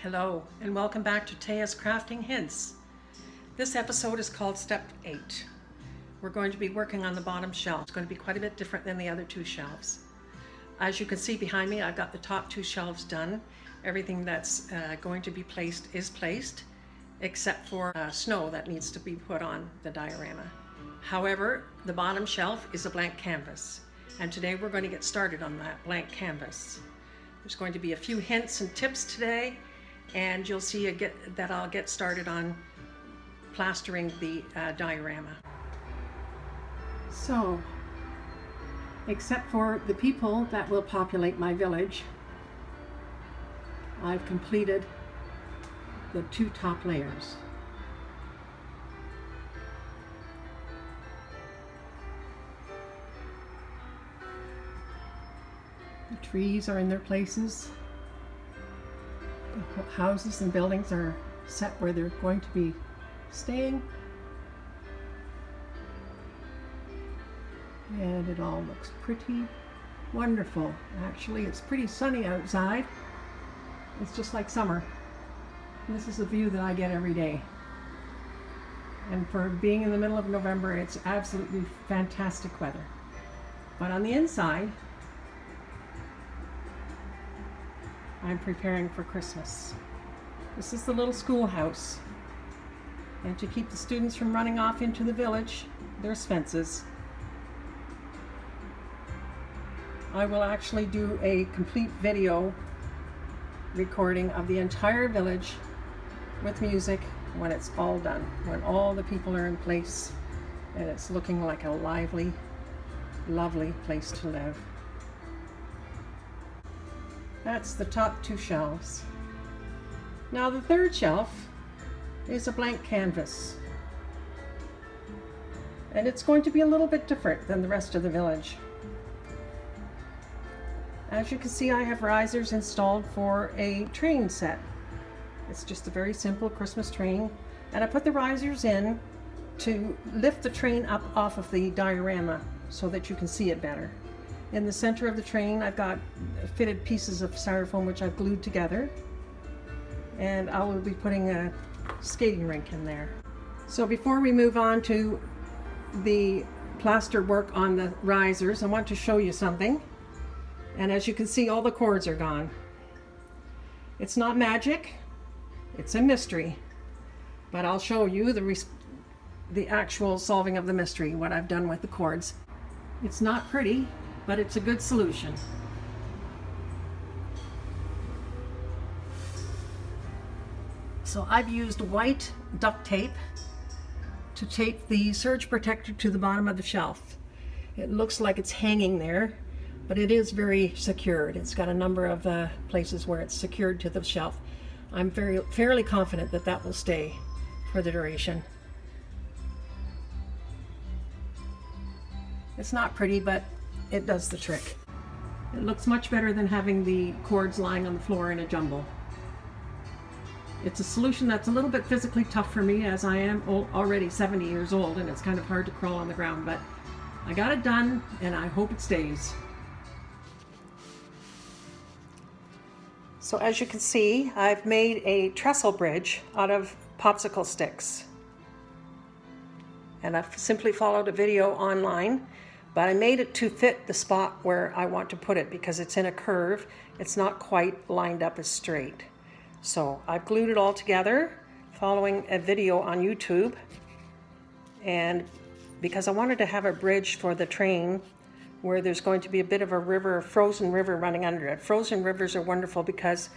Hello, and welcome back to Taya's Crafting Hints. This episode is called Step 8. We're going to be working on the bottom shelf. It's going to be quite a bit different than the other two shelves. As you can see behind me, I've got the top two shelves done. Everything that's going to be placed is placed, except for snow that needs to be put on the diorama. However, the bottom shelf is a blank canvas, and today we're going to get started on that blank canvas. There's going to be a few hints and tips today, and you'll see that I'll get started on plastering the diorama. So, except for the people that will populate my village, I've completed the two top layers. The trees are in their places. The houses and buildings are set where they're going to be staying. And it all looks pretty wonderful. Actually, it's pretty sunny outside. It's just like summer. And this is the view that I get every day. And for being in the middle of November, it's absolutely fantastic weather. But on the inside, I'm preparing for Christmas. This is the little schoolhouse. And to keep the students from running off into the village, there's fences. I will actually do a complete video recording of the entire village with music when it's all done, when all the people are in place and it's looking like a lively, lovely place to live. That's the top two shelves. Now the third shelf is a blank canvas. And it's going to be a little bit different than the rest of the village. As you can see, I have risers installed for a train set. It's just a very simple Christmas train. And I put the risers in to lift the train up off of the diorama so that you can see it better. In the center of the train, I've got fitted pieces of styrofoam which I've glued together. And I will be putting a skating rink in there. So before we move on to the plaster work on the risers, I want to show you something. And as you can see, all the cords are gone. It's not magic, it's a mystery. But I'll show you the actual solving of the mystery, what I've done with the cords. It's not pretty, but it's a good solution. So I've used white duct tape to tape the surge protector to the bottom of the shelf. It looks like it's hanging there, but it is very secured. It's got a number of places where it's secured to the shelf. I'm fairly confident that that will stay for the duration. It's not pretty, but it does the trick. It looks much better than having the cords lying on the floor in a jumble. It's a solution that's a little bit physically tough for me, as I am already 70 years old and it's kind of hard to crawl on the ground, but I got it done and I hope it stays. So as you can see, I've made a trestle bridge out of popsicle sticks. And I've simply followed a video online. But I made it to fit the spot where I want to put it because it's in a curve. It's not quite lined up as straight. So I've glued it all together following a video on YouTube. And because I wanted to have a bridge for the train where there's going to be a bit of a river, a frozen river running under it. Frozen rivers are wonderful because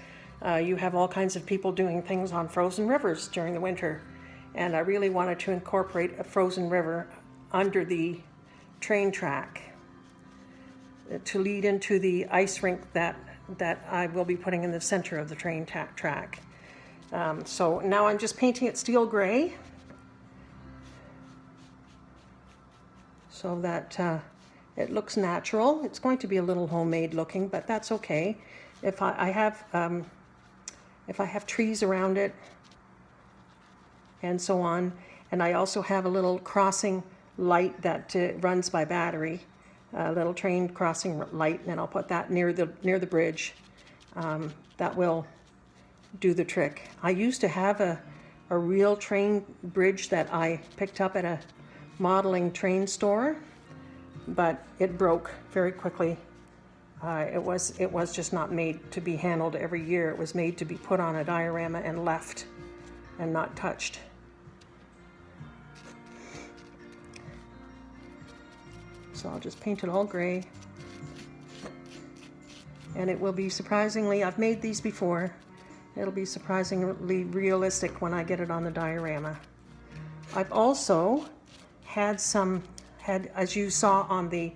you have all kinds of people doing things on frozen rivers during the winter. And I really wanted to incorporate a frozen river under the train track to lead into the ice rink that I will be putting in the center of the train track. So now I'm just painting it steel gray so that it looks natural. It's going to be a little homemade looking, but that's okay. If I have trees around it and so on, and I also have a little crossing light that runs by battery, a little train crossing light, and I'll put that near the bridge. That will do the trick. I used to have a real train bridge that I picked up at a modeling train store, but it broke very quickly. It was just not made to be handled every year. It was made to be put on a diorama and left and not touched. So I'll just paint it all gray. And it will be surprisingly, I've made these before, it'll be surprisingly realistic when I get it on the diorama. I've also had as you saw on the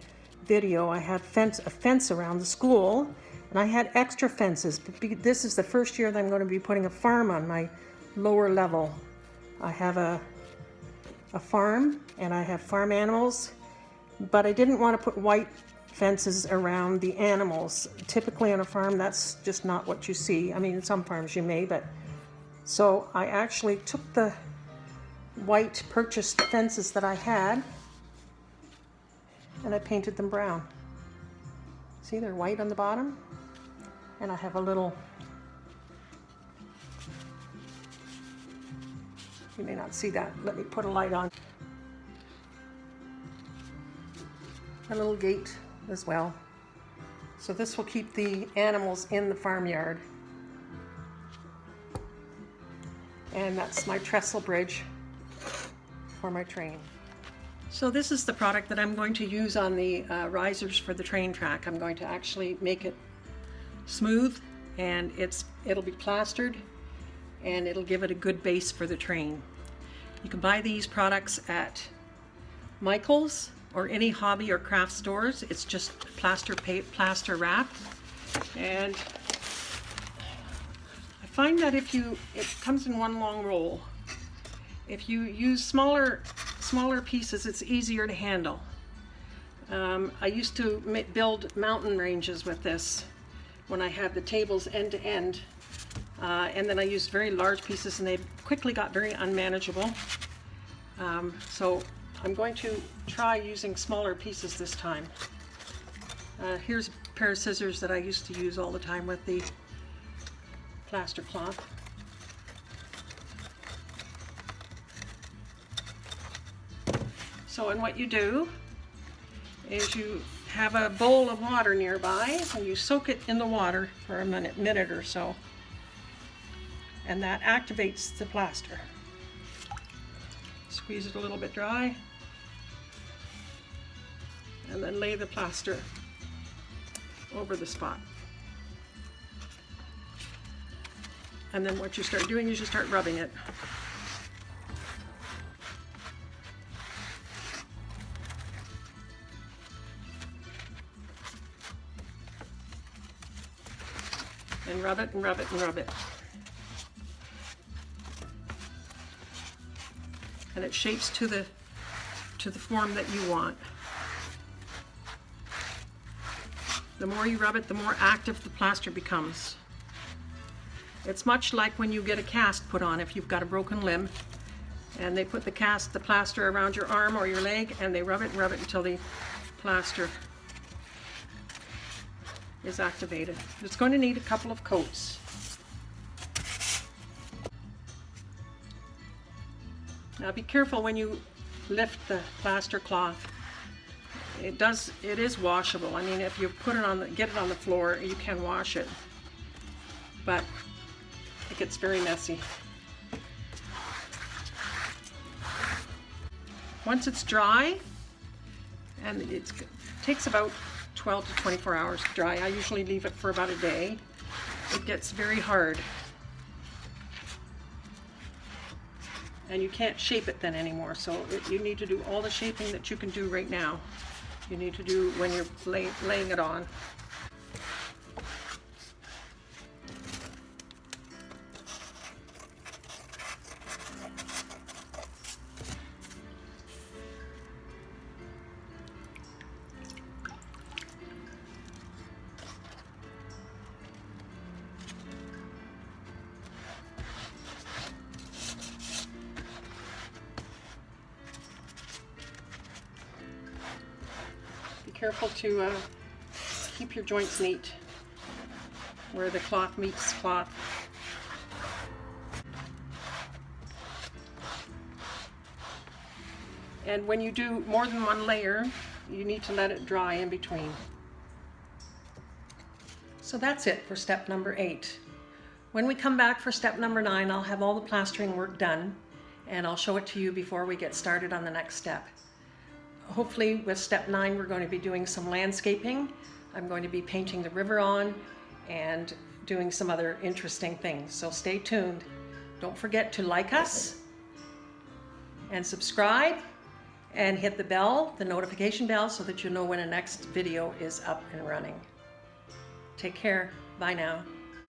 video, I had a fence around the school, and I had extra fences. But this is the first year that I'm going to be putting a farm on my lower level. I have a farm, and I have farm animals, but I didn't want to put white fences around the animals. Typically on a farm, that's just not what you see. I mean, in some farms you may, but so I actually took the white purchased fences that I had and I painted them brown. See, they're white on the bottom, and I have a little, you may not see that, let me put a light on, a little gate as well. So this will keep the animals in the farmyard. And that's my Trestle Bridge for my train. So this is the product that I'm going to use on the risers for the train track. I'm going to actually make it smooth, and it'll be plastered, and it'll give it a good base for the train. You can buy these products at Michael's or any hobby or craft stores. It's just plaster wrap, and I find that it comes in one long roll. If you use smaller pieces, it's easier to handle. I used to build mountain ranges with this when I had the tables end to end, and then I used very large pieces, and they quickly got very unmanageable. So I'm going to try using smaller pieces this time. Here's a pair of scissors that I used to use all the time with the plaster cloth. So, and what you do is you have a bowl of water nearby, and you soak it in the water for a minute or so, and that activates the plaster. Squeeze it a little bit dry, and then lay the plaster over the spot. And then what you start doing is you start rubbing it. And rub it and rub it and rub it. And it shapes to the form that you want. The more you rub it, the more active the plaster becomes. It's much like when you get a cast put on if you've got a broken limb, and they put the plaster around your arm or your leg, and they rub it until the plaster is activated. It's going to need a couple of coats. Now be careful when you lift the plaster cloth. It is washable. I mean, if you get it on the floor, you can wash it, but it gets very messy. Once it's dry, and it takes about 12 to 24 hours to dry. I usually leave it for about a day. It gets very hard, and you can't shape it then anymore. So you need to do all the shaping that you can do right now. You need to do when you're laying it on. Careful to keep your joints neat where the cloth meets cloth. And when you do more than one layer, you need to let it dry in between. So that's it for step number 8. When we come back for step number 9, I'll have all the plastering work done, and I'll show it to you before we get started on the next step. Hopefully with step 9, we're going to be doing some landscaping. I'm going to be painting the river on and doing some other interesting things. So stay tuned. Don't forget to like us and subscribe and hit the bell, the notification bell, so that you know when the next video is up and running. Take care. Bye now.